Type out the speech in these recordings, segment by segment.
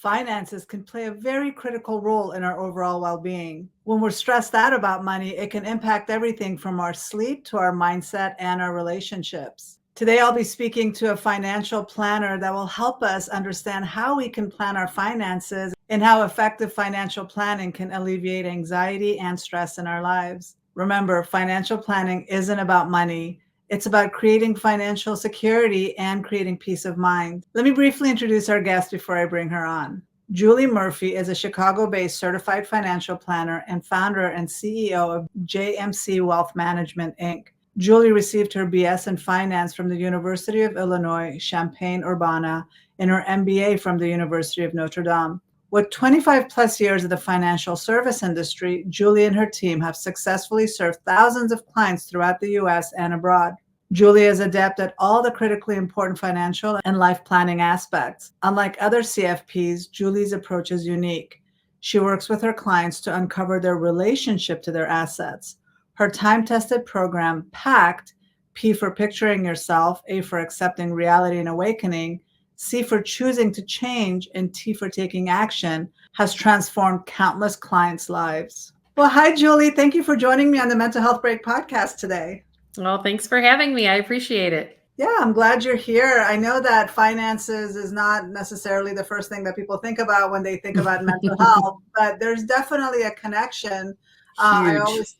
Finances can play a very critical role in our overall well-being. When we're stressed out about money, it can impact everything from our sleep to our mindset and our relationships. Today, I'll be speaking to a financial planner that will help us understand how we can plan our finances and how effective financial planning can alleviate anxiety and stress in our lives. Remember, financial planning isn't about money. It's about creating financial security and creating peace of mind. Let me briefly introduce our guest before I bring her on. Julie Murphy is a Chicago-based certified financial planner and founder and CEO of JMC Wealth Management, Inc. Julie received her BS in finance from the University of Illinois, Champaign-Urbana, and her MBA from the University of Notre Dame. With 25 plus years of the financial service industry, Julie and her team have successfully served thousands of clients throughout the US and abroad. Julie is adept at all the critically important financial and life planning aspects. Unlike other CFPs, Julie's approach is unique. She works with her clients to uncover their relationship to their assets. Her time-tested program, PACT, P for picturing yourself, A for accepting reality and awakening, C for choosing to change, and T for taking action, has transformed countless clients' lives. Well, hi, Julie. Thank you for joining me on the Mental Health Break podcast today. Well, thanks for having me. I appreciate it. Yeah, I'm glad you're here. I know that finances is not necessarily the first thing that people think about when they think about mental health, but there's definitely a connection. I always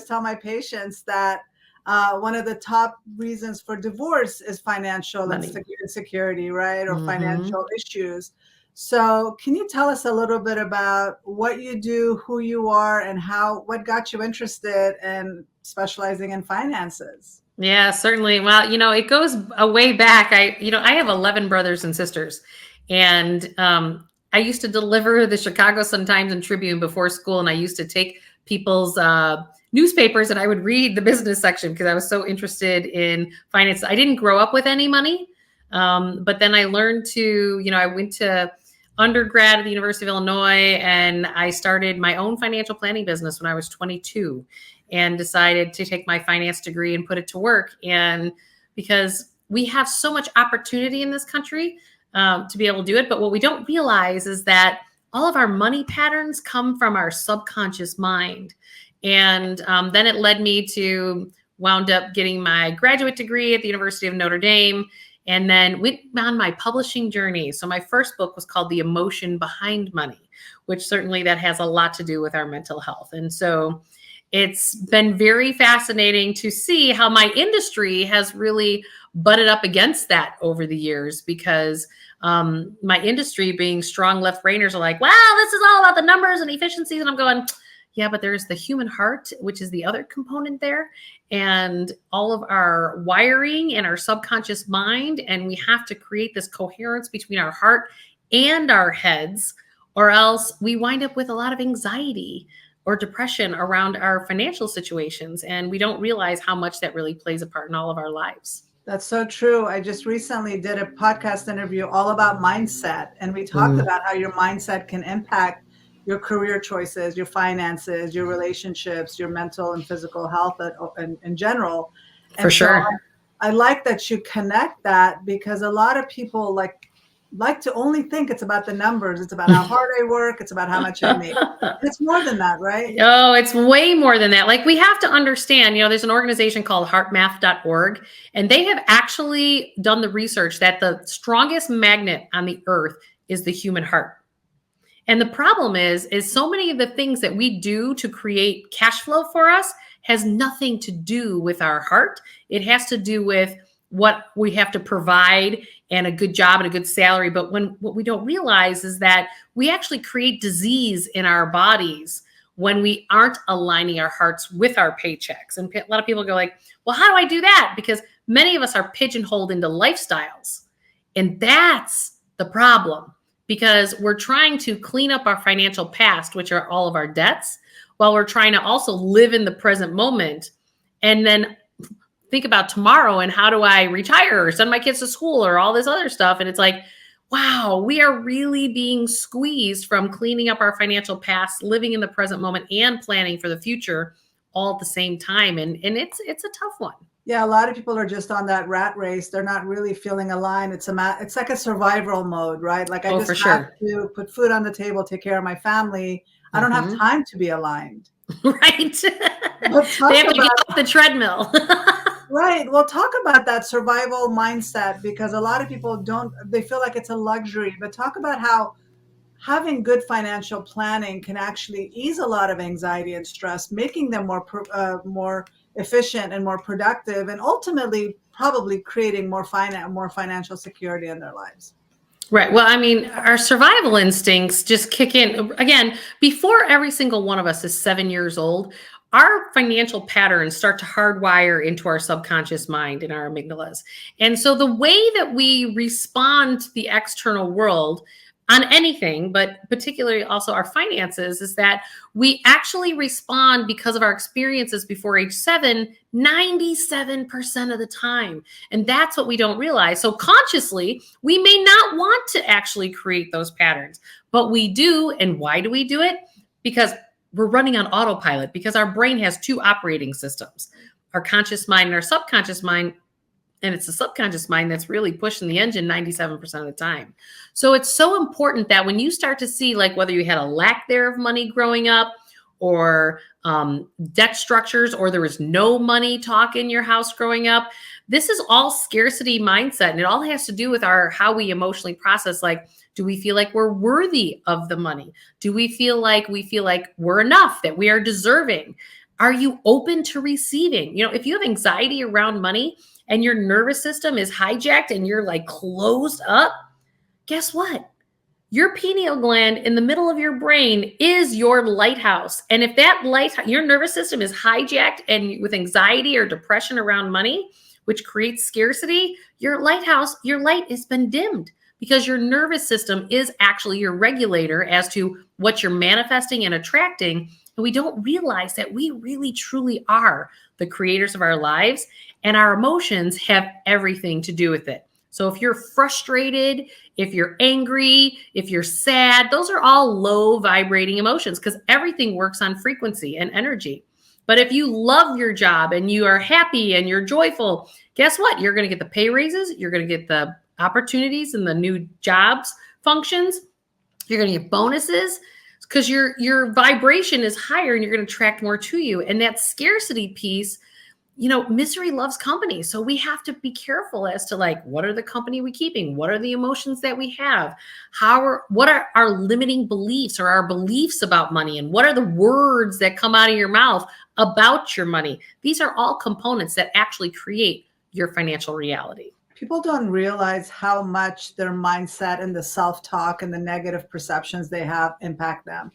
tell my patients that one of the top reasons for divorce is financial insecurity, right? Or financial issues. So can you tell us a little bit about what you do, who you are, and what got you interested in specializing in finances? Yeah, certainly. Well, it goes a way back. I have 11 brothers and sisters, and I used to deliver the Chicago Sun-Times and Tribune before school, and I used to take people's newspapers and I would read the business section because I was so interested in finance. I didn't grow up with any money, but then I learned I went to undergrad at the University of Illinois, and I started my own financial planning business when I was 22 and decided to take my finance degree and put it to work. And because we have so much opportunity in this country to be able to do it, but what we don't realize is that all of our money patterns come from our subconscious mind. And then it led me to wound up getting my graduate degree at the University of Notre Dame, and then went on my publishing journey. So my first book was called The Emotion Behind Money, which certainly that has a lot to do with our mental health. And so it's been very fascinating to see how my industry has really butted up against that over the years, because my industry, being strong left-brainers, are like, wow, this is all about the numbers and efficiencies. And I'm going, yeah, but there's the human heart, which is the other component there, and all of our wiring and our subconscious mind. And we have to create this coherence between our heart and our heads, or else we wind up with a lot of anxiety or depression around our financial situations. And we don't realize how much that really plays a part in all of our lives. That's so true. I just recently did a podcast interview all about mindset, and we talked about how your mindset can impact your career choices, your finances, your relationships, your mental and physical health in general. And For sure. So I like that you connect that, because a lot of people like to only think it's about the numbers. It's about how hard I work. It's about how much I make. It's more than that, right? Oh, it's way more than that. Like, we have to understand, there's an organization called heartmath.org, and they have actually done the research that the strongest magnet on the earth is the human heart. And the problem is so many of the things that we do to create cash flow for us has nothing to do with our heart. It has to do with what we have to provide and a good job and a good salary. But what we don't realize is that we actually create disease in our bodies when we aren't aligning our hearts with our paychecks. And a lot of people go like, well, how do I do that? Because many of us are pigeonholed into lifestyles. And that's the problem, because we're trying to clean up our financial past, which are all of our debts, while we're trying to also live in the present moment. And then think about tomorrow and how do I retire or send my kids to school or all this other stuff. And it's like, wow, we are really being squeezed from cleaning up our financial past, living in the present moment, and planning for the future all at the same time. And it's a tough one. Yeah, a lot of people are just on that rat race. They're not really feeling aligned. It's like a survival mode, right? Like I Oh, just for have sure. to put food on the table, take care of my family. I don't have Hmm. time to be aligned. Right. But They talk have to get about off the treadmill. right. Well, talk about that survival mindset because a lot of people don't, they feel like it's a luxury, but talk about how having good financial planning can actually ease a lot of anxiety and stress, making them more efficient and more productive, and ultimately probably creating more financial security in their lives. Right. Well, I mean, our survival instincts just kick in. Again, before every single one of us is 7 years old, our financial patterns start to hardwire into our subconscious mind and our amygdalas. And so the way that we respond to the external world on anything, but particularly also our finances, is that we actually respond because of our experiences before age 7, 97% of the time. And that's what we don't realize. So consciously, we may not want to actually create those patterns, but we do. And why do we do it? Because we're running on autopilot, because our brain has two operating systems, our conscious mind and our subconscious mind. And it's the subconscious mind that's really pushing the engine 97% of the time. So it's so important that when you start to see, like, whether you had a lack there of money growing up, or debt structures, or there was no money talk in your house growing up, this is all scarcity mindset. And it all has to do with our how we emotionally process. Like, do we feel like we're worthy of the money? Do we feel like we're enough, that we are deserving? Are you open to receiving? If you have anxiety around money and your nervous system is hijacked and you're like closed up, guess what? Your pineal gland in the middle of your brain is your lighthouse. And if your nervous system is hijacked and with anxiety or depression around money, which creates scarcity, your light has been dimmed, because your nervous system is actually your regulator as to what you're manifesting and attracting. And we don't realize that we really truly are the creators of our lives, and our emotions have everything to do with it. So if you're frustrated, if you're angry, if you're sad, those are all low vibrating emotions, because everything works on frequency and energy. But if you love your job and you are happy and you're joyful, guess what? You're going to get the pay raises. You're going to get the opportunities and the new jobs functions. You're going to get bonuses because your vibration is higher and you're going to attract more to you. And that scarcity piece, misery loves company. So we have to be careful as to, like, what are the company we keeping? What are the emotions that we have? What are our limiting beliefs or our beliefs about money? And what are the words that come out of your mouth about your money? These are all components that actually create your financial reality. People don't realize how much their mindset and the self-talk and the negative perceptions they have impact them.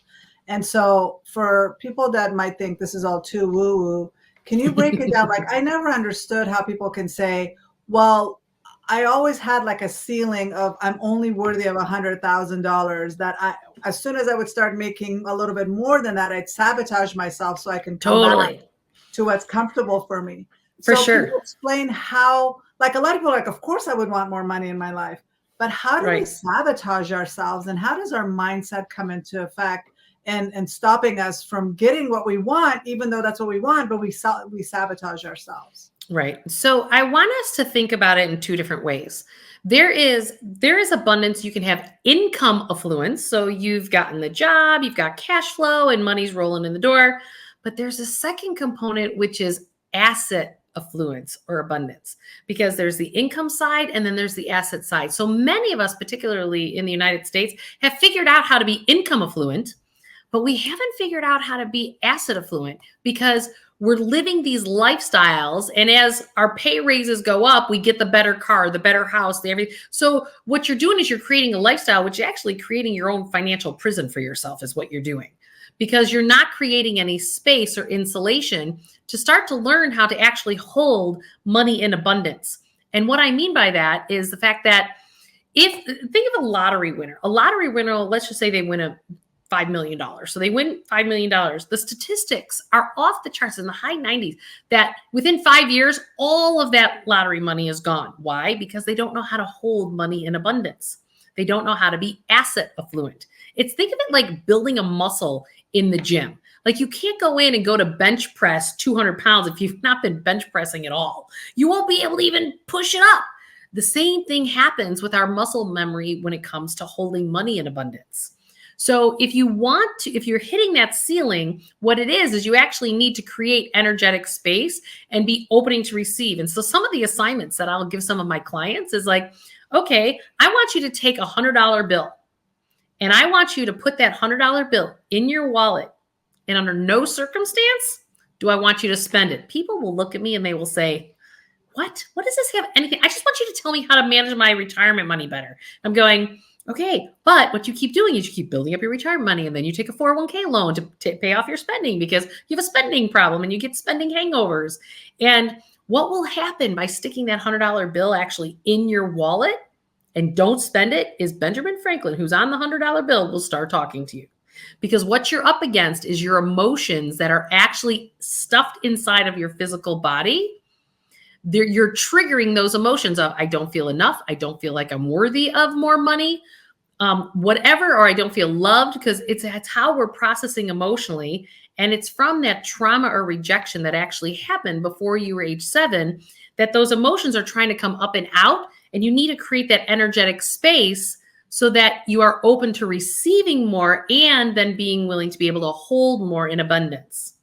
And so for people that might think this is all too woo-woo, can you break it down? Like, I never understood how people can say, well, I always had like a ceiling of I'm only worthy of $100,000, that as soon as I would start making a little bit more than that, I'd sabotage myself so I can come back Totally. to what's comfortable for me. For So can you sure. explain how, like, a lot of people are like, of course I would want more money in my life, but how do we Right. sabotage ourselves, and how does our mindset come into effect and stopping us from getting what we want, even though that's what we want, but we sabotage ourselves? Right. So I want us to think about it in two different ways. There is abundance. You can have income affluence. So you've gotten the job, you've got cash flow, and money's rolling in the door. But there's a second component, which is asset affluence or abundance, because there's the income side and then there's the asset side. So many of us, particularly in the United States, have figured out how to be income affluent, but we haven't figured out how to be asset affluent, because we're living these lifestyles. And as our pay raises go up, we get the better car, the better house, the everything. So what you're doing is you're creating a lifestyle, which is actually creating your own financial prison for yourself, is what you're doing, because you're not creating any space or insulation to start to learn how to actually hold money in abundance. And what I mean by that is the fact that, think of a lottery winner, let's just say they win a $5 million. So they win $5 million. The statistics are off the charts in the high 90s that within 5 years, all of that lottery money is gone. Why? Because they don't know how to hold money in abundance. They don't know how to be asset affluent. Think of it like building a muscle in the gym. Like, you can't go in and go to bench press 200 pounds if you've not been bench pressing at all. You won't be able to even push it up. The same thing happens with our muscle memory when it comes to holding money in abundance. So if you're hitting that ceiling, what it is you actually need to create energetic space and be opening to receive. And so some of the assignments that I'll give some of my clients is like, okay, I want you to take $100 bill and I want you to put that $100 bill in your wallet, and under no circumstance do I want you to spend it. People will look at me and they will say, what does this have anything? I just want you to tell me how to manage my retirement money better. I'm going, okay, but what you keep doing is you keep building up your retirement money, and then you take a 401k loan to pay off your spending because you have a spending problem and you get spending hangovers. And what will happen by sticking that $100 bill actually in your wallet and don't spend it is Benjamin Franklin, who's on the $100 bill, will start talking to you. Because what you're up against is your emotions that are actually stuffed inside of your physical body. You're triggering those emotions of, I don't feel enough. I don't feel like I'm worthy of more money, whatever, or I don't feel loved, because that's how we're processing emotionally. And it's from that trauma or rejection that actually happened before you were age 7, that those emotions are trying to come up and out. And you need to create that energetic space so that you are open to receiving more and then being willing to be able to hold more in abundance.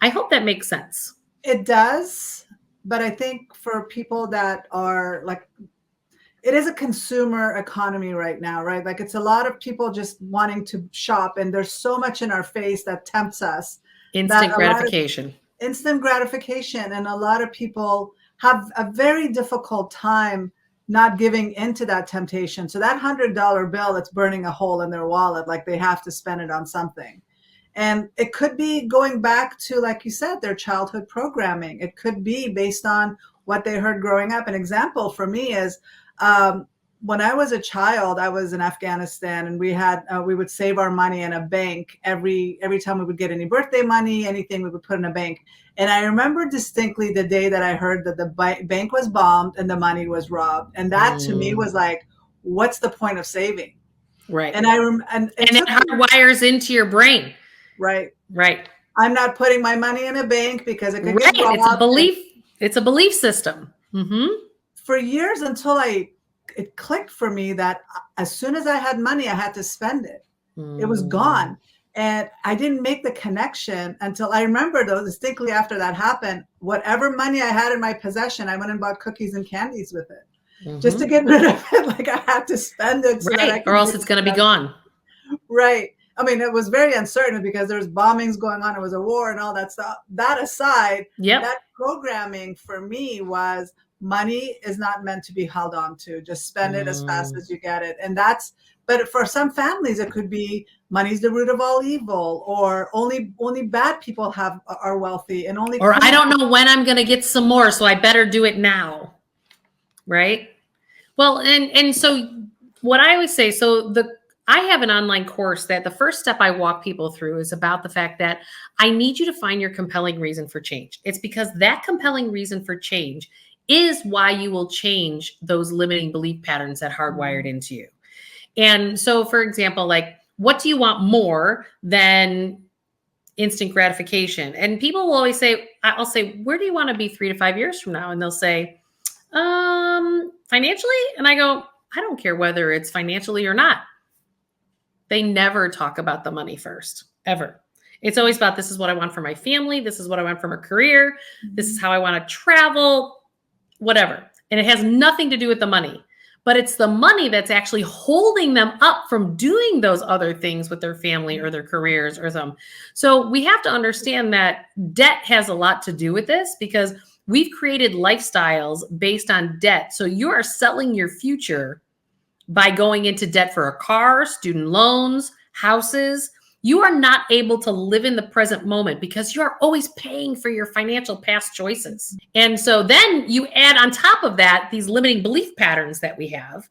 I hope that makes sense. It does. But I think for people that are like, it is a consumer economy right now, right? Like, it's a lot of people just wanting to shop, and there's so much in our face that tempts us. Instant gratification. Instant gratification. And a lot of people have a very difficult time not giving into that temptation. So that $100 bill that's burning a hole in their wallet, like they have to spend it on something. And it could be going back to, like you said, their childhood programming. It could be based on what they heard growing up. An example for me is when I was a child, I was in Afghanistan, and we would save our money in a bank every time we would get any birthday money, anything we would put in a bank. And I remember distinctly the day that I heard that the bank was bombed and the money was robbed. And that to me was like, what's the point of saving? Right. And it hardwires into your brain. Right. Right. I'm not putting my money in a bank because it could get robbed. It's a belief system. Mm-hmm. For years, until it clicked for me that as soon as I had money, I had to spend it. It was gone. And I didn't make the connection until I remember, though, distinctly after that happened, whatever money I had in my possession, I went and bought cookies and candies with it, just to get rid of it. Like, I had to spend it. So right. Or else it's going to be gone. Right. I mean, it was very uncertain because there's bombings going on. It was a war and all that stuff. That aside, that programming for me was, money is not meant to be held on to. Just spend it as fast as you get it. And but for some families, it could be money's the root of all evil, or only bad people are wealthy, and only. Or I don't know when I'm going to get some more, so I better do it now. Right. Well, and so what I always say, I have an online course that the first step I walk people through is about the fact that I need you to find your compelling reason for change. It's because that compelling reason for change is why you will change those limiting belief patterns that hardwired into you. And so, for example, like, what do you want more than instant gratification? And people will always say, I'll say, where do you want to be 3 to 5 years from now? And they'll say, financially. And I go, I don't care whether it's financially or not. They never talk about the money first, ever. It's always about, this is what I want for my family. This is what I want for my career. This is how I want to travel, whatever. And it has nothing to do with the money, but it's the money that's actually holding them up from doing those other things with their family or their careers or some. So we have to understand that debt has a lot to do with this, because we've created lifestyles based on debt. So you are selling your future by going into debt for a car, student loans, houses. You are not able to live in the present moment because you are always paying for your financial past choices. And so then you add on top of that these limiting belief patterns that we have.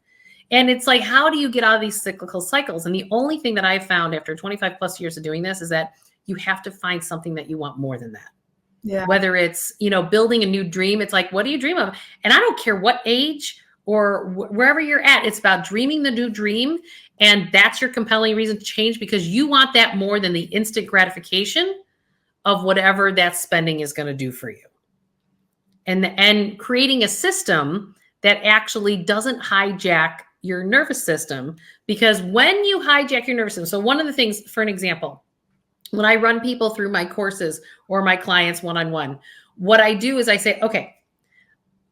And it's like, how do you get out of these cyclical cycles? And the only thing that I've found after 25 plus years of doing this is that you have to find something that you want more than that. Yeah. Whether it's, building a new dream, it's like, what do you dream of? And I don't care what age or wherever you're at. It's about dreaming the new dream. And that's your compelling reason to change, because you want that more than the instant gratification of whatever that spending is going to do for you. And creating a system that actually doesn't hijack your nervous system, because when you hijack your nervous system, so one of the things, for an example, when I run people through my courses or my clients one-on-one, what I do is I say, okay,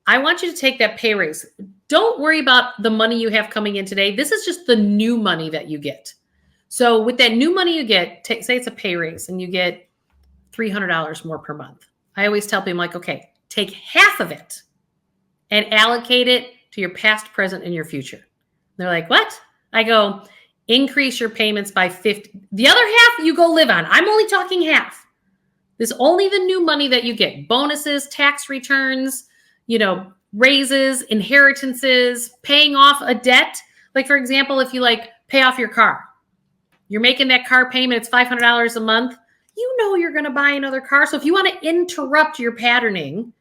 I want you to take that pay raise. Don't worry about the money you have coming in today. This is just the new money that you get. So with that new money you get, say it's a pay raise and you get $300 more per month. I always tell people, like, okay, take half of it and allocate it to your past, present, and your future. They're like, what? I go, increase your payments by 50. The other half you go live on. I'm only talking half. This is only the new money that you get. Bonuses, tax returns, raises, inheritances, paying off a debt. Like, for example, if you pay off your car, you're making that car payment, it's $500 a month. You're going to buy another car. So if you want to interrupt your patterning,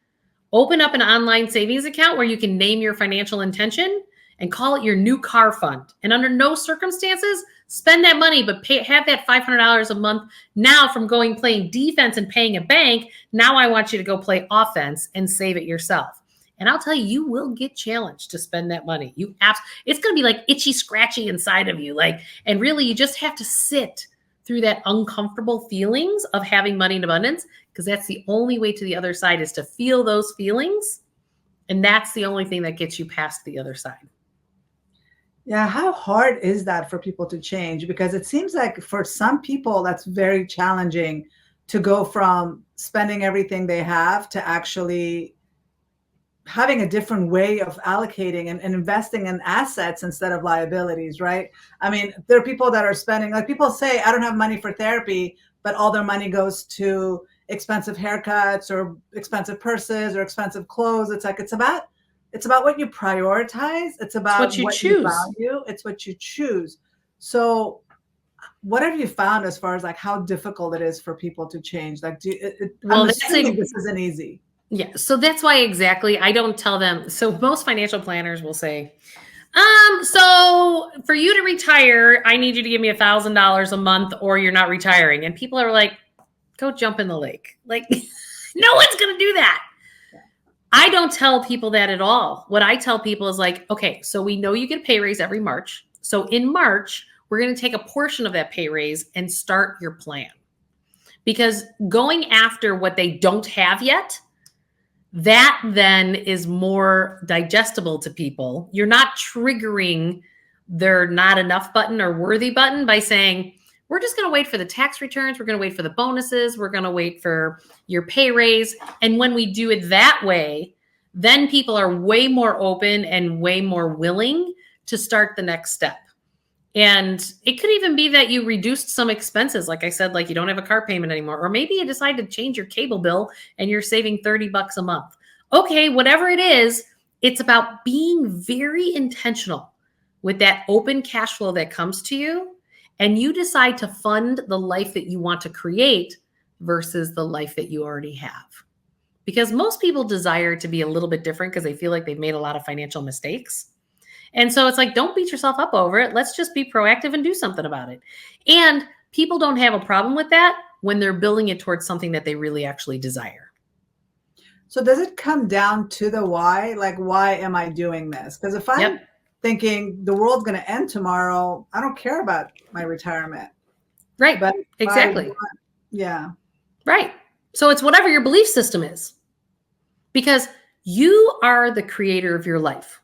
open up an online savings account where you can name your financial intention and call it your new car fund. And under no circumstances, spend that money, but have that $500 a month now from playing defense and paying a bank. Now I want you to go play offense and save it yourself. And I'll tell you, you will get challenged to spend that money. It's going to be like itchy, scratchy inside of you. And really you just have to sit through that uncomfortable feelings of having money in abundance, because that's the only way to the other side, is to feel those feelings. And that's the only thing that gets you past the other side. Yeah. How hard is that for people to change? Because it seems like for some people, that's very challenging to go from spending everything they have to actually having a different way of allocating and investing in assets instead of liabilities, right? I mean, there are people that are spending, like people say, I don't have money for therapy, but all their money goes to expensive haircuts or expensive purses or expensive clothes. It's about what you prioritize. It's about what you value. It's what you choose. So what have you found as far as how difficult it is for people to change? I'm assuming this isn't easy. Yeah. So that's why exactly I don't tell them. So most financial planners will say, so for you to retire, I need you to give me $1,000 a month or you're not retiring. And people are like, go jump in the lake. No one's going to do that. I don't tell people that at all. What I tell people is okay, so we know you get a pay raise every March. So in March, we're going to take a portion of that pay raise and start your plan. Because going after what they don't have yet, that then is more digestible to people. You're not triggering their not enough button or worthy button by saying, we're just going to wait for the tax returns. We're going to wait for the bonuses. We're going to wait for your pay raise. And when we do it that way, then people are way more open and way more willing to start the next step. And it could even be that you reduced some expenses. Like I said, you don't have a car payment anymore, or maybe you decide to change your cable bill and you're saving $30 a month. Okay, whatever it is, it's about being very intentional with that open cash flow that comes to you. And you decide to fund the life that you want to create versus the life that you already have. Because most people desire to be a little bit different because they feel like they've made a lot of financial mistakes. And so it's don't beat yourself up over it. Let's just be proactive and do something about it. And people don't have a problem with that when they're building it towards something that they really actually desire. So does it come down to the why? Why am I doing this? Because if I'm thinking the world's going to end tomorrow, I don't care about my retirement. Right. But exactly. Yeah. Right. So it's whatever your belief system is. Because you are the creator of your life.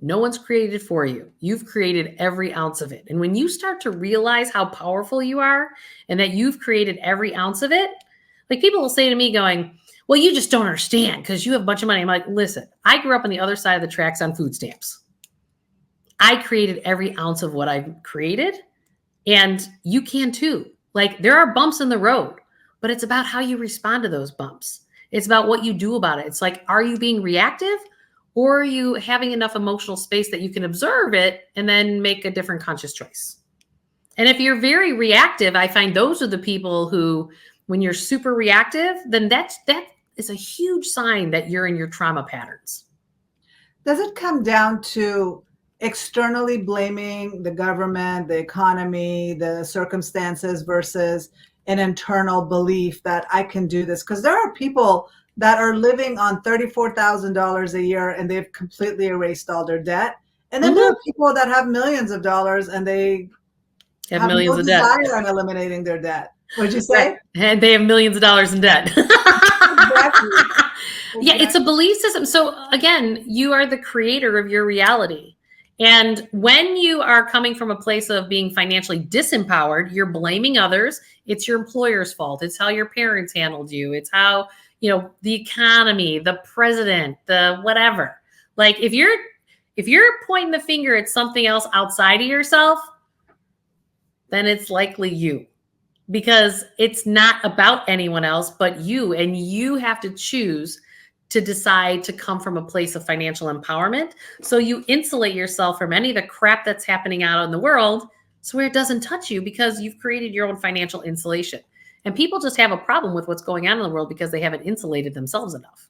No one's created for you. You've created every ounce of it. And when you start to realize how powerful you are and that you've created every ounce of it, people will say to me going, well, you just don't understand because you have a bunch of money. I'm like, listen, I grew up on the other side of the tracks on food stamps. I created every ounce of what I've created, and you can too. There are bumps in the road, but it's about how you respond to those bumps. It's about what you do about it. It's are you being reactive? Or are you having enough emotional space that you can observe it and then make a different conscious choice? And if you're very reactive, I find those are the people who, when you're super reactive, then that is a huge sign that you're in your trauma patterns. Does it come down to externally blaming the government, the economy, the circumstances versus an internal belief that I can do this? Because there are people that are living on $34,000 a year and they've completely erased all their debt. And then there are people that have millions of dollars and they Have have millions no of debt. desire on eliminating their debt. What'd you say? Right. And they have millions of dollars in debt. Exactly. Yeah, it's a belief system. So again, you are the creator of your reality. And when you are coming from a place of being financially disempowered, you're blaming others. It's your employer's fault. It's how your parents handled you. It's how, the economy, the president, the whatever. Like if you're pointing the finger at something else outside of yourself, then it's likely you. Because it's not about anyone else but you, and you have to choose to decide to come from a place of financial empowerment. So you insulate yourself from any of the crap that's happening out in the world, so where it doesn't touch you, because you've created your own financial insulation. And people just have a problem with what's going on in the world because they haven't insulated themselves enough.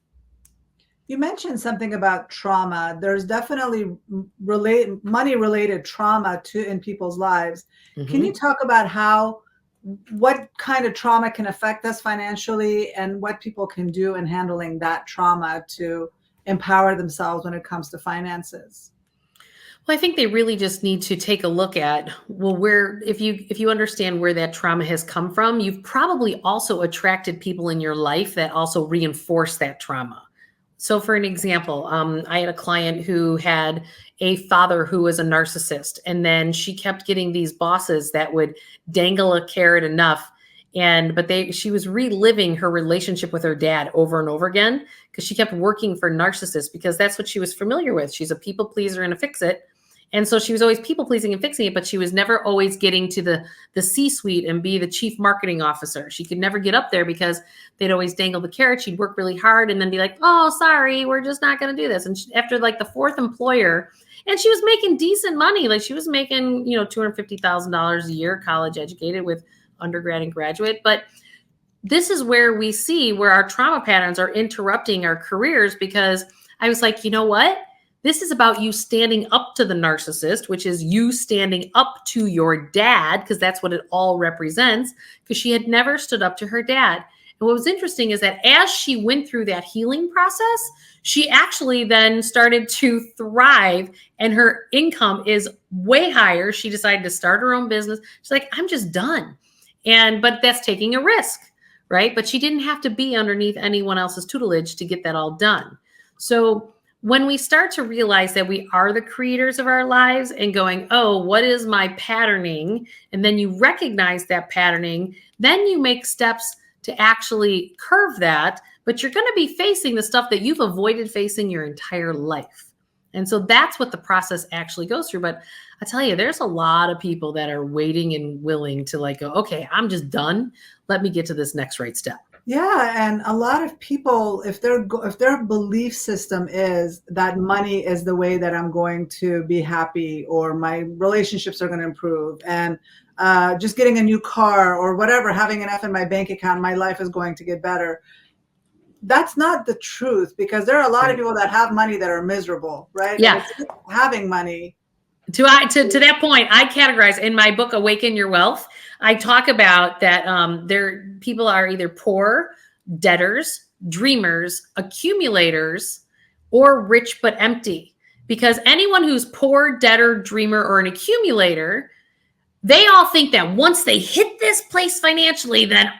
You mentioned something about trauma. There's definitely money-related trauma in people's lives. Mm-hmm. Can you talk about what kind of trauma can affect us financially and what people can do in handling that trauma to empower themselves when it comes to finances? Well, I think they really just need to take a look at, if you understand where that trauma has come from, you've probably also attracted people in your life that also reinforce that trauma. So for an example, I had a client who had a father who was a narcissist, and then she kept getting these bosses that would dangle a carrot enough. She was reliving her relationship with her dad over and over again because she kept working for narcissists because that's what she was familiar with. She's a people pleaser and a fix-it. And so she was always people pleasing and fixing it, but she was never always getting to the C-suite and be the chief marketing officer. She could never get up there because they'd always dangle the carrot. She'd work really hard and then be like, oh, sorry, we're just not going to do this. And after like the fourth employer, and she was making decent money. Like she was making, $250,000 a year, college educated with undergrad and graduate. But this is where we see where our trauma patterns are interrupting our careers, because I was like, you know what? This is about you standing up to the narcissist, which is you standing up to your dad, because that's what it all represents, because she had never stood up to her dad. And what was interesting is that as she went through that healing process, she actually then started to thrive and her income is way higher. She decided to start her own business. She's like, I'm just done. But that's taking a risk, right? But she didn't have to be underneath anyone else's tutelage to get that all done. So when we start to realize that we are the creators of our lives and going, oh, what is my patterning? And then you recognize that patterning, then you make steps to actually curve that, but you're going to be facing the stuff that you've avoided facing your entire life. And so that's what the process actually goes through. But I tell you, there's a lot of people that are waiting and willing to go, okay, I'm just done. Let me get to this next right step. Yeah, and a lot of people, if their belief system is that money is the way that I'm going to be happy, or my relationships are going to improve, and just getting a new car or whatever, having enough in my bank account, my life is going to get better. That's not the truth, because there are a lot of people that have money that are miserable, right? Yeah. And having money. To that point, I categorize in my book, Awaken Your Wealth. I talk about that people are either poor, debtors, dreamers, accumulators, or rich but empty. Because anyone who's poor, debtor, dreamer, or an accumulator, they all think that once they hit this place financially, then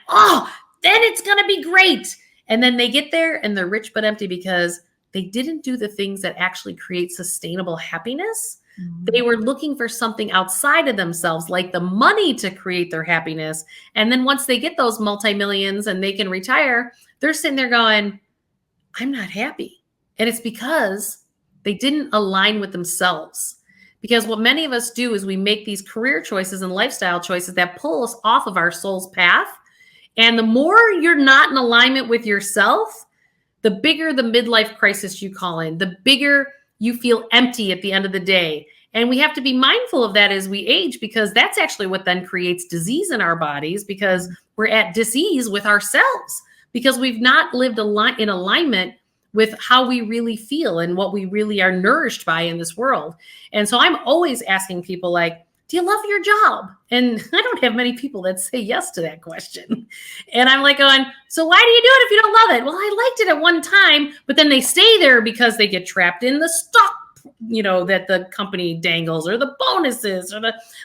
it's going to be great. And then they get there and they're rich but empty because they didn't do the things that actually create sustainable happiness. They were looking for something outside of themselves, like the money, to create their happiness. And then once they get those multi-millions and they can retire, they're sitting there going, I'm not happy. And it's because they didn't align with themselves. Because what many of us do is we make these career choices and lifestyle choices that pull us off of our soul's path. And the more you're not in alignment with yourself, the bigger the midlife crisis you call in, the bigger you feel empty at the end of the day. And we have to be mindful of that as we age, because that's actually what then creates disease in our bodies, because we're at disease with ourselves, because we've not lived in alignment with how we really feel and what we really are nourished by in this world. And so I'm always asking people like, do you love your job? And I don't have many people that say yes to that question. And I'm like going, so why do you do it if you don't love it? Well, I liked it at one time, but then they stay there because they get trapped in the stock, that the company dangles, or the bonuses, or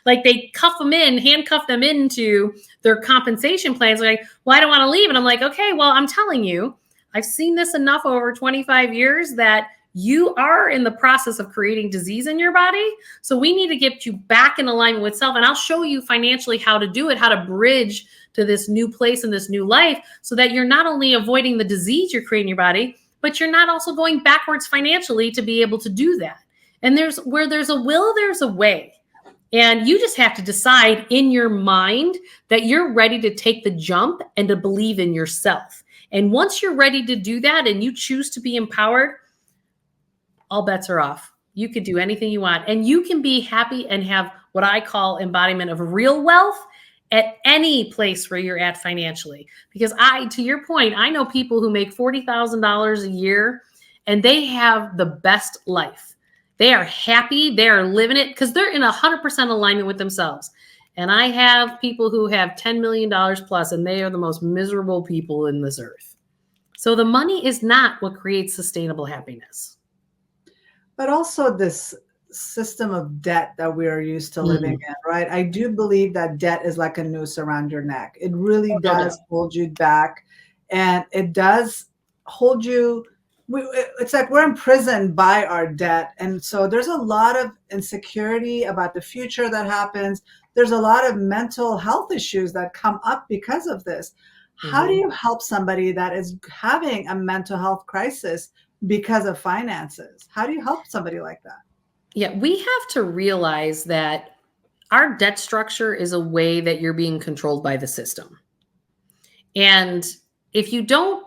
like they handcuff them into their compensation plans. Like, well, I don't want to leave. And I'm like, okay, well, I'm telling you, I've seen this enough over 25 years that you are in the process of creating disease in your body. So we need to get you back in alignment with self. And I'll show you financially how to do it, how to bridge to this new place and this new life, so that you're not only avoiding the disease you're creating in your body, but you're not also going backwards financially to be able to do that. And where there's a will, there's a way. And you just have to decide in your mind that you're ready to take the jump and to believe in yourself. And once you're ready to do that and you choose to be empowered, all bets are off. You could do anything you want, and you can be happy and have what I call embodiment of real wealth at any place where you're at financially. Because to your point, I know people who make $40,000 a year and they have the best life. They are happy. They are living it because they're in 100% alignment with themselves. And I have people who have $10 million plus, and they are the most miserable people in this earth. So the money is not what creates sustainable happiness. But also this system of debt that we are used to living in, right? I do believe that debt is like a noose around your neck. It really does hold you back, and it does hold you. It's like we're imprisoned by our debt. And so there's a lot of insecurity about the future that happens. There's a lot of mental health issues that come up because of this. How do you help somebody that is having a mental health crisis because of finances? How do you help somebody like that? Yeah, we have to realize that our debt structure is a way that you're being controlled by the system. And if you don't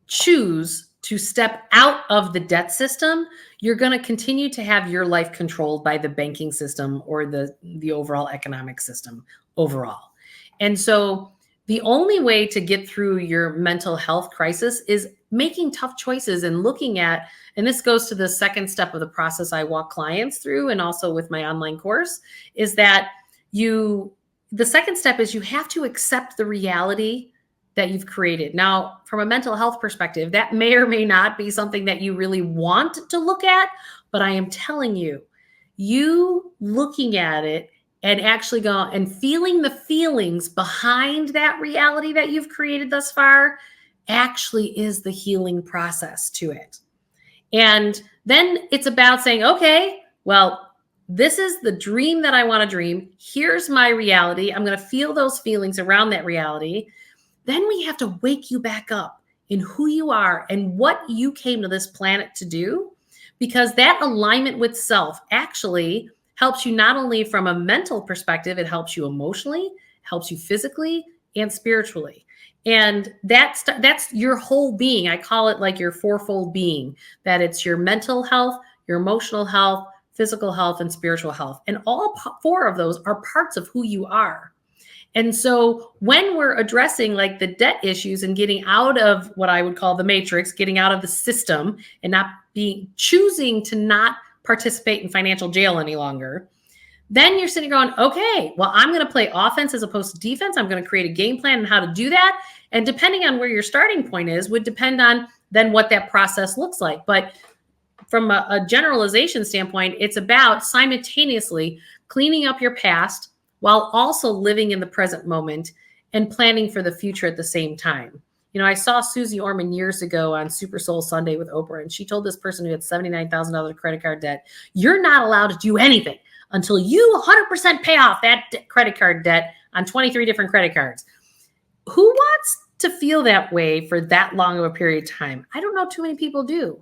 choose to step out of the debt system, you're going to continue to have your life controlled by the banking system or the overall economic system overall. And so the only way to get through your mental health crisis is making tough choices and looking at, and this goes to the second step of the process I walk clients through, and also with my online course, is that the second step is you have to accept the reality that you've created. Now, from a mental health perspective, that may or may not be something that you really want to look at, but I am telling you, you looking at it and actually go and feeling the feelings behind that reality that you've created thus far actually is the healing process to it. And then it's about saying, okay, well, this is the dream that I want to dream. Here's my reality. I'm going to feel those feelings around that reality. Then we have to wake you back up in who you are and what you came to this planet to do, because that alignment with self actually helps you not only from a mental perspective, it helps you emotionally, helps you physically and spiritually. And that's your whole being. I call it like your fourfold being, that it's your mental health, your emotional health, physical health, and spiritual health. And all four of those are parts of who you are. And so when we're addressing like the debt issues and getting out of what I would call the matrix, getting out of the system and choosing to not participate in financial jail any longer, then you're sitting going, okay, well, I'm going to play offense as opposed to defense. I'm going to create a game plan on how to do that. And depending on where your starting point is would depend on then what that process looks like. But from a generalization standpoint, it's about simultaneously cleaning up your past while also living in the present moment and planning for the future at the same time. I saw Susie Orman years ago on Super Soul Sunday with Oprah, and she told this person who had $79,000 credit card debt, you're not allowed to do anything until you 100% pay off that credit card debt on 23 different credit cards. Who wants to feel that way for that long of a period of time? I don't know too many people do.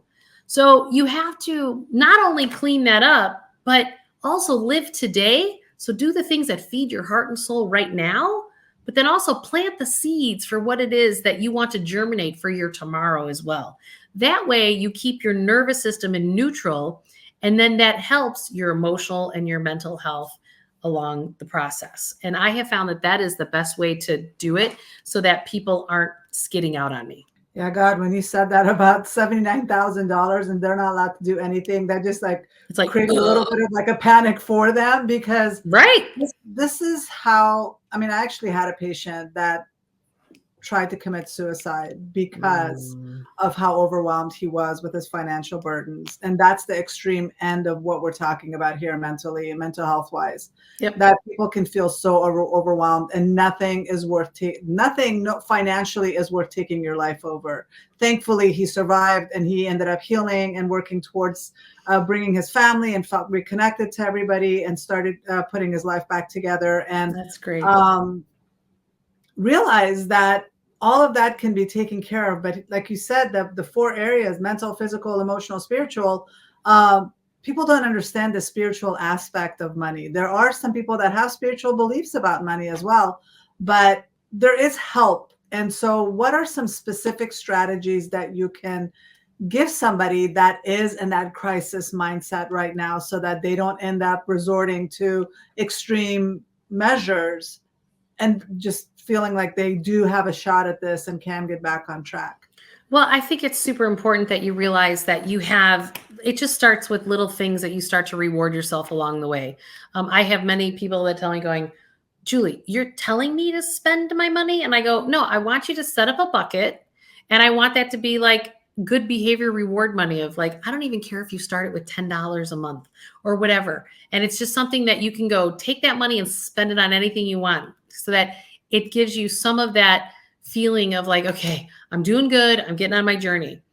So you have to not only clean that up, but also live today. So do the things that feed your heart and soul right now, but then also plant the seeds for what it is that you want to germinate for your tomorrow as well. That way you keep your nervous system in neutral, and then that helps your emotional and your mental health along the process. And I have found that is the best way to do it so that people aren't skidding out on me. Yeah, God, when you said that about $79,000 and they're not allowed to do anything, that just like It's like, created a little ugh. bit of like a panic for them because Right. this is how, I mean, I actually had a patient that tried to commit suicide because Mm. of how overwhelmed he was with his financial burdens. And that's the extreme end of what we're talking about here mentally and mental health wise. Yep. That people can feel so overwhelmed and nothing is worth nothing financially is worth taking your life over. Thankfully, he survived and he ended up healing and working towards bringing his family and felt reconnected to everybody and started putting his life back together and That's great. realize that all of that can be taken care of. But like you said, the four areas, mental, physical, emotional, spiritual, people don't understand the spiritual aspect of money. There are some people that have spiritual beliefs about money as well, but there is help. And so what are some specific strategies that you can give somebody that is in that crisis mindset right now so that they don't end up resorting to extreme measures and just feeling like they do have a shot at this and can get back on track? Well, I think it's super important that you realize that it just starts with little things that you start to reward yourself along the way. I have many people that tell me going, Julie, you're telling me to spend my money? And I go, no, I want you to set up a bucket and I want that to be like good behavior reward money of like, I don't even care if you start it with $10 a month or whatever. And it's just something that you can go take that money and spend it on anything you want so that it gives you some of that feeling of like, okay, I'm doing good. I'm getting on my journey.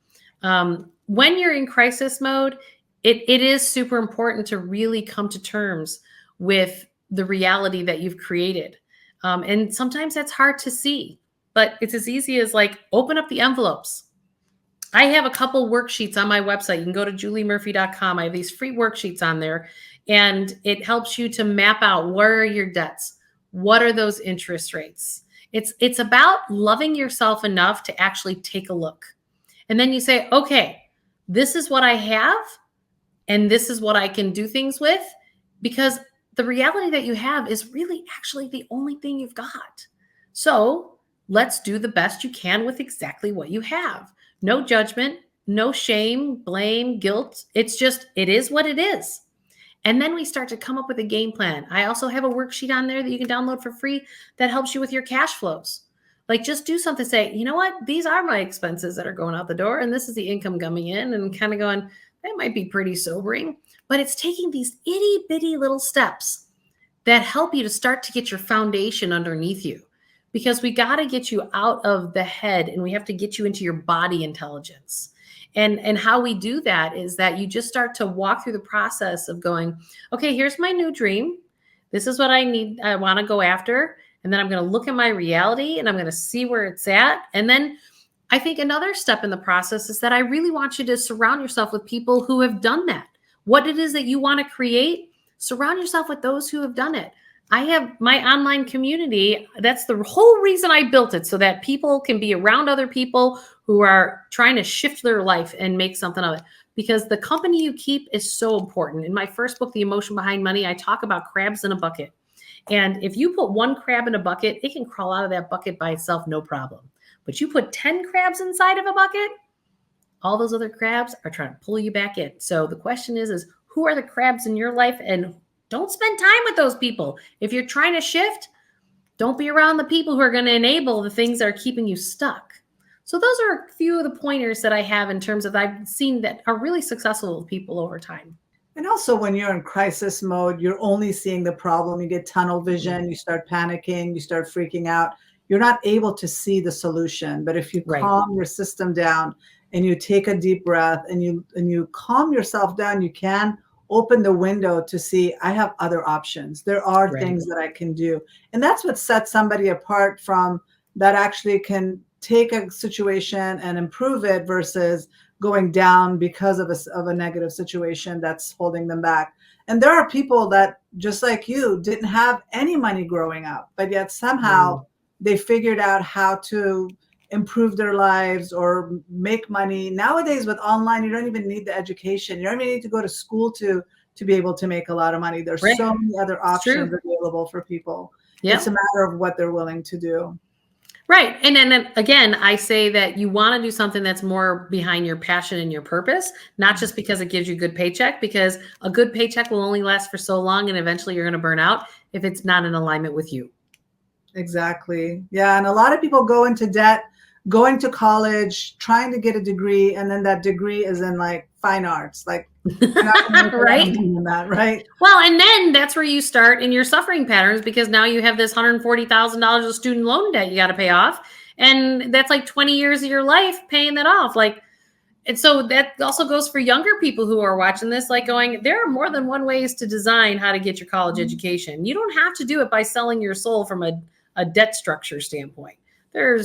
When you're in crisis mode, it is super important to really come to terms with the reality that you've created. And sometimes that's hard to see, but it's as easy as like open up the envelopes. I have a couple worksheets on my website. You can go to juliemurphy.com. I have these free worksheets on there, and it helps you to map out where are your debts? What are those interest rates? It's about loving yourself enough to actually take a look. And then you say, okay, this is what I have, and this is what I can do things with, because the reality that you have is really actually the only thing you've got. So let's do the best you can with exactly what you have. No judgment, no shame, blame, guilt. It's just, it is what it is. And then we start to come up with a game plan. I also have a worksheet on there that you can download for free that helps you with your cash flows. Like just do something, say, you know what? These are my expenses that are going out the door, and this is the income coming in, and kind of going, that might be pretty sobering. But it's taking these itty bitty little steps that help you to start to get your foundation underneath you. Because we got to get you out of the head and we have to get you into your body intelligence. And how we do that is that you just start to walk through the process of going, okay, here's my new dream. This is what I need, I want to go after. And then I'm going to look at my reality and I'm going to see where it's at. And then I think another step in the process is that I really want you to surround yourself with people who have done that. What it is that you want to create, surround yourself with those who have done it. I have my online community. That's the whole reason I built it, so that people can be around other people who are trying to shift their life and make something of it. Because the company you keep is so important. In my first book, The Emotion Behind Money, I talk about crabs in a bucket. And if you put one crab in a bucket, it can crawl out of that bucket by itself, no problem. But you put 10 crabs inside of a bucket, all those other crabs are trying to pull you back in. So the question is who are the crabs in your life? And don't spend time with those people. If you're trying to shift, don't be around the people who are going to enable the things that are keeping you stuck. So those are a few of the pointers that I have in terms of I've seen that are really successful with people over time. And also when you're in crisis mode, you're only seeing the problem. You get tunnel vision, you start panicking, you start freaking out. You're not able to see the solution. But if you calm your system down and you take a deep breath and you calm yourself down, you can open the window to see, I have other options. There are things that I can do. And that's what sets somebody apart from that actually can take a situation and improve it versus going down because of a negative situation that's holding them back. And there are people that, just like you, didn't have any money growing up, but yet somehow they figured out how to improve their lives or make money. Nowadays with online, you don't even need the education. You don't even need to go to school to be able to make a lot of money. There's so many other options available for people. It's a matter of what they're willing to do. Right. And then again, I say that you want to do something that's more behind your passion and your purpose, not just because it gives you a good paycheck, because a good paycheck will only last for so long and eventually you're going to burn out if it's not in alignment with you. Exactly. Yeah. And a lot of people go into debt, going to college, trying to get a degree, and then that degree is in like fine arts. Like, you're not going to make a lot of Right. money in that, right? Well, and then that's where you start in your suffering patterns, because now you have this $140,000 of student loan debt you got to pay off. And that's like 20 years of your life paying that off. Like, and so that also goes for younger people who are watching this, like going, there are more than one ways to design how to get your college education. You don't have to do it by selling your soul from a debt structure standpoint. There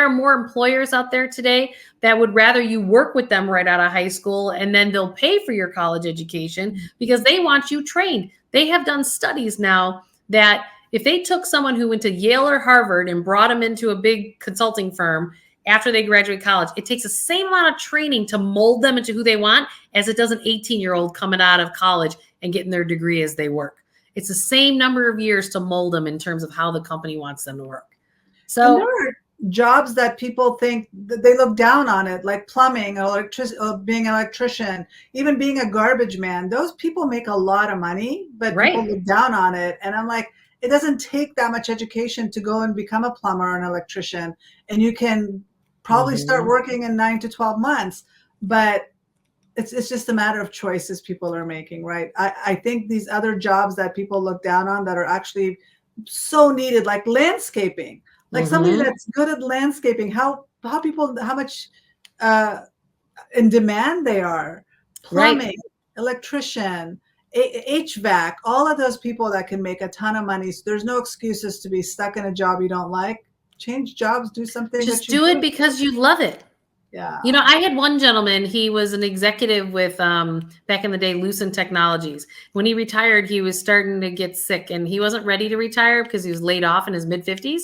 are more employers out there today that would rather you work with them right out of high school, and then they'll pay for your college education because they want you trained. They have done studies now that if they took someone who went to Yale or Harvard and brought them into a big consulting firm after they graduate college, it takes the same amount of training to mold them into who they want as it does an 18-year-old coming out of college and getting their degree as they work. It's the same number of years to mold them in terms of how the company wants them to work. So and there are jobs that people think that they look down on it, like plumbing, or being an electrician, even being a garbage man. Those people make a lot of money, but right. people look down on it. And I'm like, it doesn't take that much education to go and become a plumber or an electrician. And you can probably start working in 9 to 12 months, but it's just a matter of choices people are making, right? I think these other jobs that people look down on that are actually so needed, like landscaping, like somebody that's good at landscaping, how much in demand they are. Plumbing, right. electrician, HVAC, all of those people that can make a ton of money. So there's no excuses to be stuck in a job you don't like. Change jobs, do something. Just do it because you love it. Yeah. You know, I had one gentleman, he was an executive with, back in the day, Lucent Technologies. When he retired, he was starting to get sick and he wasn't ready to retire because he was laid off in his mid-50s.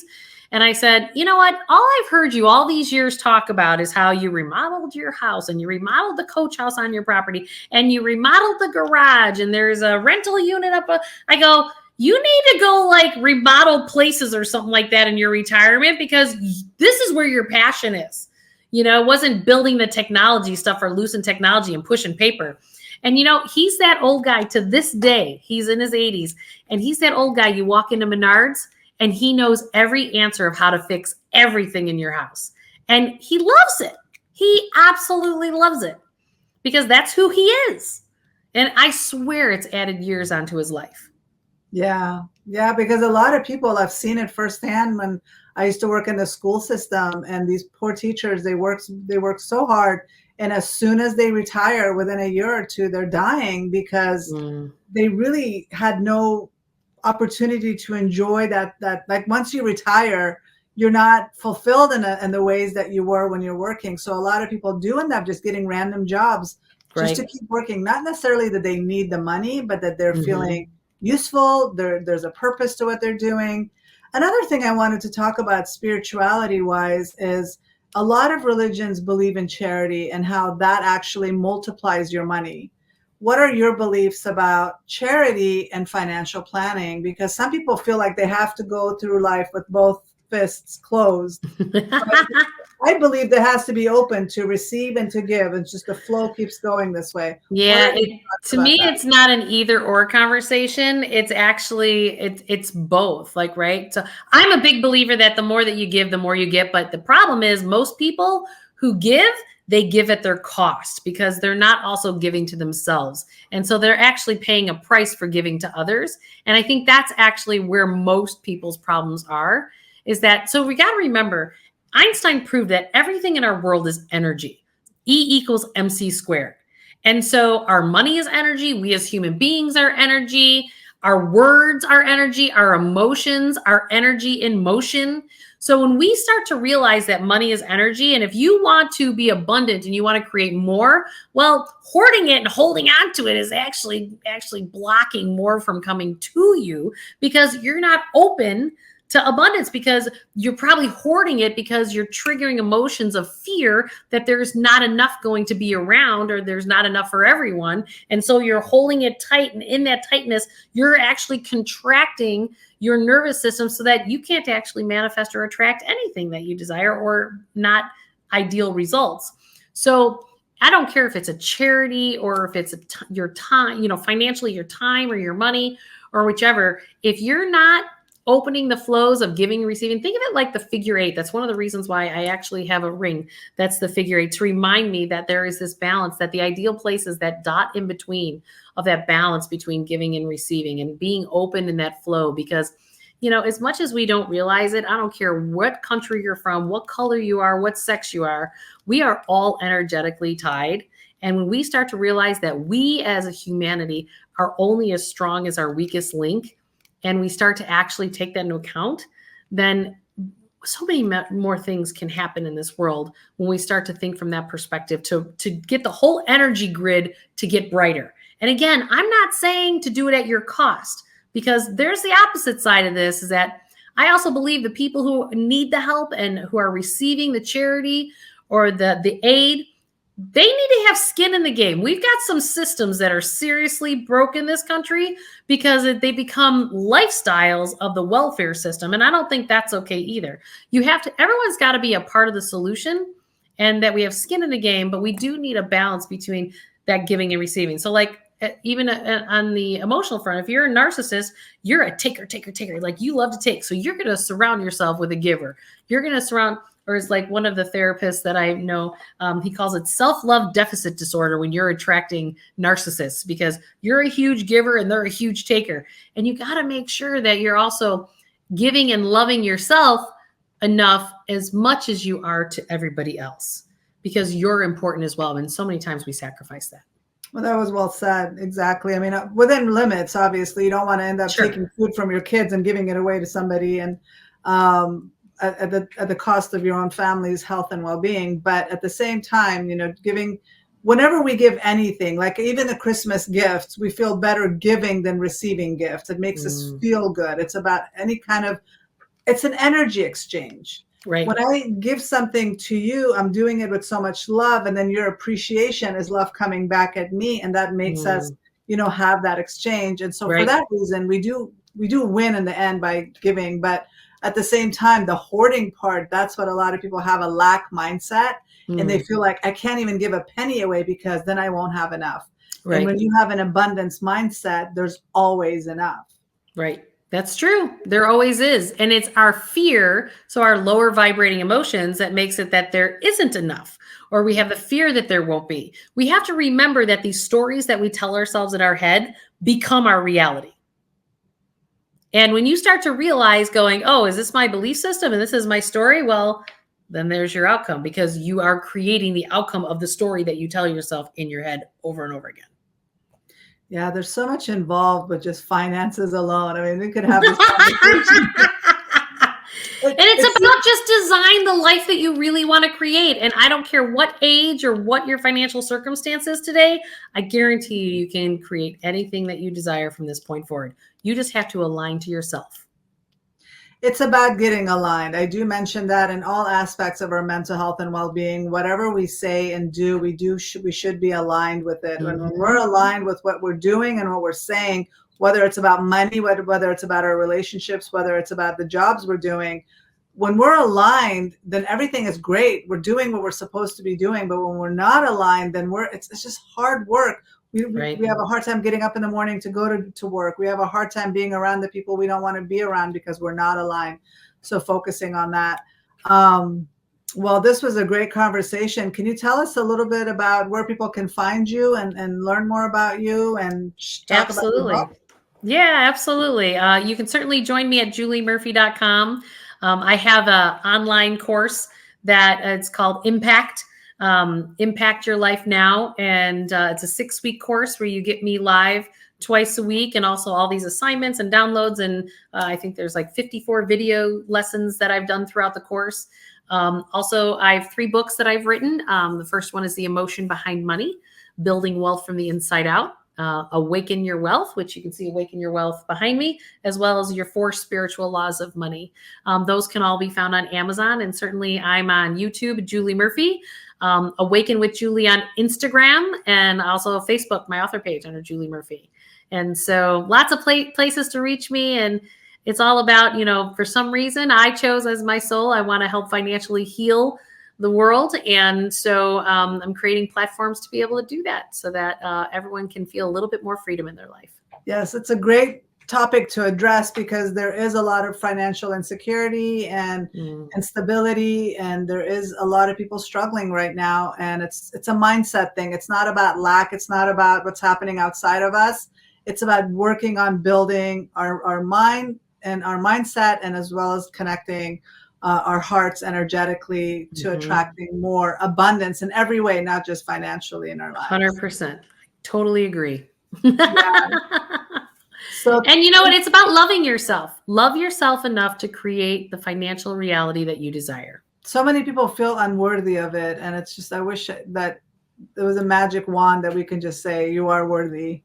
And I said, you know what? All I've heard you all these years talk about is how you remodeled your house and you remodeled the coach house on your property and you remodeled the garage and there's a rental unit up. I go, you need to go like remodel places or something like that in your retirement, because this is where your passion is. You know, it wasn't building the technology stuff or Lucent Technology and pushing paper. And, you know, he's that old guy to this day. He's in his 80s. And he's that old guy. You walk into Menards and he knows every answer of how to fix everything in your house. And he loves it. He absolutely loves it because that's who he is. And I swear it's added years onto his life. Yeah. Yeah. Because a lot of people, I've seen it firsthand when I used to work in the school system, and these poor teachers, they work so hard. And as soon as they retire, within a year or two, they're dying because they really had no opportunity to enjoy that. Like once you retire, you're not fulfilled in the ways that you were when you're working. So a lot of people do end up just getting random jobs just to keep working. Not necessarily that they need the money, but that they're feeling useful. There's a purpose to what they're doing. Another thing I wanted to talk about spirituality wise is a lot of religions believe in charity and how that actually multiplies your money. What are your beliefs about charity and financial planning? Because some people feel like they have to go through life with both fists closed. I believe there has to be open to receive and to give. It's just the flow keeps going this way. Yeah, to me, it's not an either or conversation. It's actually, it's both, like, right? So I'm a big believer that the more that you give, the more you get. But the problem is most people who give, they give at their cost because they're not also giving to themselves. And so they're actually paying a price for giving to others. And I think that's actually where most people's problems are, is that, so we got to remember, Einstein proved that everything in our world is energy. E = mc squared. And so our money is energy. We as human beings are energy. Our words are energy. Our emotions are energy in motion. So when we start to realize that money is energy, and if you want to be abundant and you want to create more, well, hoarding it and holding on to it is actually blocking more from coming to you because you're not open to abundance, because you're probably hoarding it because you're triggering emotions of fear that there's not enough going to be around, or there's not enough for everyone. And so you're holding it tight. And in that tightness, you're actually contracting your nervous system so that you can't actually manifest or attract anything that you desire or not ideal results. So I don't care if it's a charity or if it's your time, financially, your time or your money or whichever. If you're not opening the flows of giving and receiving, think of it like the figure eight. That's one of the reasons why I actually have a ring that's the figure eight, to remind me that there is this balance, that the ideal place is that dot in between of that balance between giving and receiving and being open in that flow. Because as much as we don't realize it, I don't care what country you're from, what color you are, what sex you are, we are all energetically tied. And when we start to realize that we as a humanity are only as strong as our weakest link, and we start to actually take that into account, then so many more things can happen in this world when we start to think from that perspective to get the whole energy grid to get brighter. And again, I'm not saying to do it at your cost, because there's the opposite side of this, is that I also believe the people who need the help and who are receiving the charity or the aid, they need to have skin in the game. We've got some systems that are seriously broke in this country because they become lifestyles of the welfare system. And I don't think that's okay either. Everyone's got to be a part of the solution, and that we have skin in the game, but we do need a balance between that giving and receiving. So like, even on the emotional front, if you're a narcissist, you're a taker. Like, you love to take. So you're going to surround yourself with a giver. You're going to surround, or it's like one of the therapists that I know, he calls it self-love deficit disorder when you're attracting narcissists, because you're a huge giver and they're a huge taker. And you got to make sure that you're also giving and loving yourself enough as much as you are to everybody else, because you're important as well. And so many times we sacrifice that. Well, that was well said. Exactly. I mean, within limits, obviously, you don't want to end up taking food from your kids and giving it away to somebody, and at the cost of your own family's health and well-being. But at the same time, giving, whenever we give anything, like even the Christmas gifts, we feel better giving than receiving gifts. It makes us feel good. It's about it's an energy exchange. Right. When I give something to you, I'm doing it with so much love, and then your appreciation is love coming back at me, and that makes us, have that exchange. And so for that reason, we do win in the end by giving. But at the same time, the hoarding part, that's what a lot of people have, a lack mindset, and they feel like I can't even give a penny away because then I won't have enough. Right. And when you have an abundance mindset, there's always enough. Right. That's true. There always is. And it's our fear, so our lower vibrating emotions, that makes it that there isn't enough, or we have the fear that there won't be. We have to remember that these stories that we tell ourselves in our head become our reality. And when you start to realize going, oh, is this my belief system and this is my story? Well, then there's your outcome, because you are creating the outcome of the story that you tell yourself in your head over and over again. Yeah, there's so much involved with just finances alone. I mean, we could have this conversation. And it's about just design the life that you really want to create. And I don't care what age or what your financial circumstances today, I guarantee you can create anything that you desire from this point forward. You just have to align to yourself. It's about getting aligned. I do mention that in all aspects of our mental health and well-being, whatever we say and do, we should be aligned with it. When we're aligned with what we're doing and what we're saying, whether it's about money, whether it's about our relationships, whether it's about the jobs we're doing, when we're aligned, then everything is great. We're doing what we're supposed to be doing. But when we're not aligned, then it's just hard work. We have a hard time getting up in the morning to go to work. We have a hard time being around the people we don't want to be around because we're not aligned. So focusing on that. Well, this was a great conversation. Can you tell us a little bit about where people can find you and learn more about you and talk about your book? Yeah, absolutely. You can certainly join me at juliemurphy.com. I have an online course that it's called Impact. Impact Your Life Now. And it's a 6-week course where you get me live twice a week, and also all these assignments and downloads. And I think there's like 54 video lessons that I've done throughout the course. Also, I have 3 books that I've written. The first one is The Emotion Behind Money, Building Wealth from the Inside Out. Awaken Your Wealth, which you can see Awaken Your Wealth behind me, as well as Your 4 Spiritual Laws of Money. Those can all be found on Amazon, and certainly I'm on YouTube, Julie Murphy, Awaken with Julie on Instagram, and also Facebook, my author page under Julie Murphy. And so lots of places to reach me. And It's all about, for some reason I chose as my soul, I want to help financially heal the world. And so I'm creating platforms to be able to do that so that everyone can feel a little bit more freedom in their life. Yes, it's a great topic to address because there is a lot of financial insecurity and instability, and there is a lot of people struggling right now. And it's a mindset thing. It's not about lack. It's not about what's happening outside of us. It's about working on building our mind and our mindset, and as well as connecting our hearts energetically to attracting more abundance in every way, not just financially in our lives. 100%. Totally agree. Yeah. So, and you know what? It's about loving yourself. Love yourself enough to create the financial reality that you desire. So many people feel unworthy of it. And it's just, I wish that there was a magic wand that we can just say, you are worthy.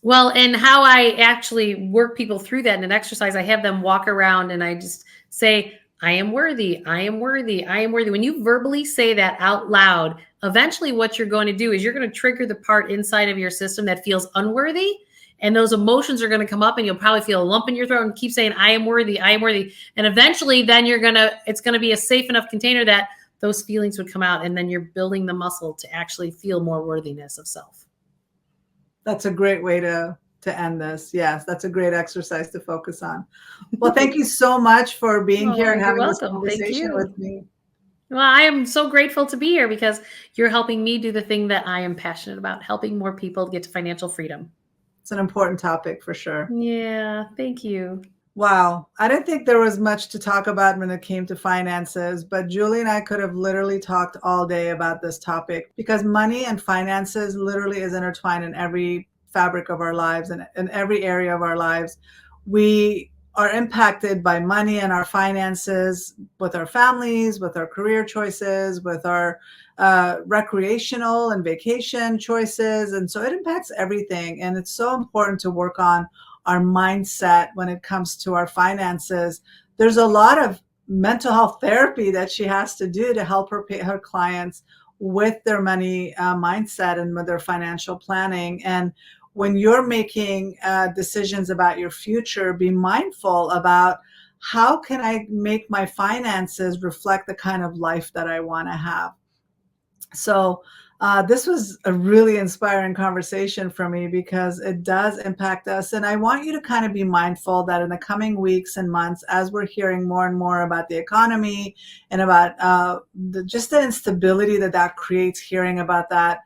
Well, and how I actually work people through that in an exercise, I have them walk around and I just say, I am worthy. I am worthy. I am worthy. When you verbally say that out loud, eventually what you're going to do is you're going to trigger the part inside of your system that feels unworthy. And those emotions are going to come up and you'll probably feel a lump in your throat and keep saying, I am worthy. I am worthy. And eventually then it's going to be a safe enough container that those feelings would come out. And then you're building the muscle to actually feel more worthiness of self. That's a great way to end this. Yes, that's a great exercise to focus on. Well, thank you so much for being here and having this conversation with me. Well, I am so grateful to be here because you're helping me do the thing that I am passionate about, helping more people get to financial freedom. It's an important topic for sure. Yeah, thank you. Wow. I didn't think there was much to talk about when it came to finances, but Julie and I could have literally talked all day about this topic because money and finances literally is intertwined in every fabric of our lives and in every area of our lives. We are impacted by money and our finances with our families, with our career choices, with our recreational and vacation choices. And so it impacts everything. And it's so important to work on our mindset when it comes to our finances. There's a lot of mental health therapy that she has to do to help her clients with their money mindset and with their financial planning. And when you're making decisions about your future, be mindful about how can I make my finances reflect the kind of life that I want to have. So this was a really inspiring conversation for me because it does impact us. And I want you to kind of be mindful that in the coming weeks and months, as we're hearing more and more about the economy and about just the instability that creates, hearing about that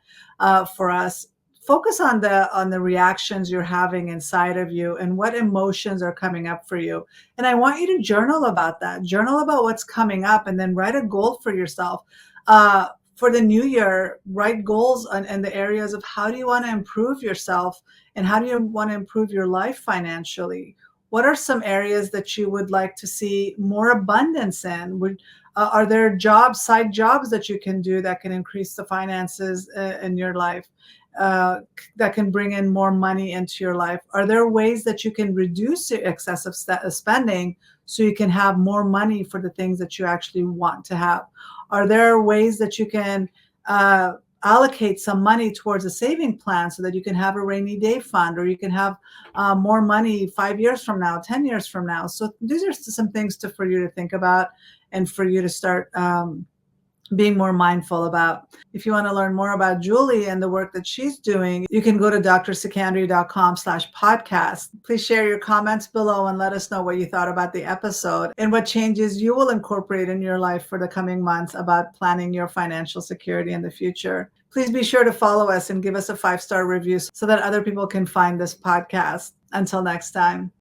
for us, focus on the reactions you're having inside of you and what emotions are coming up for you. And I want you to journal about that. Journal about what's coming up and then write a goal for yourself. For the new year, write goals in the areas of how do you want to improve yourself and how do you want to improve your life financially? What are some areas that you would like to see more abundance in? Are there side jobs that you can do that can increase the finances in your life? That can bring in more money into your life? Are there ways that you can reduce your excessive spending so you can have more money for the things that you actually want to have? Are there ways that you can allocate some money towards a saving plan so that you can have a rainy day fund, or you can have more money 5 years from now, 10 years from now? So these are some things for you to think about and for you to start being more mindful about. If you want to learn more about Julie and the work that she's doing, you can go to drsekandari.com/podcast. Please share your comments below and let us know what you thought about the episode and what changes you will incorporate in your life for the coming months about planning your financial security in the future. Please be sure to follow us and give us a 5-star review so that other people can find this podcast. Until next time.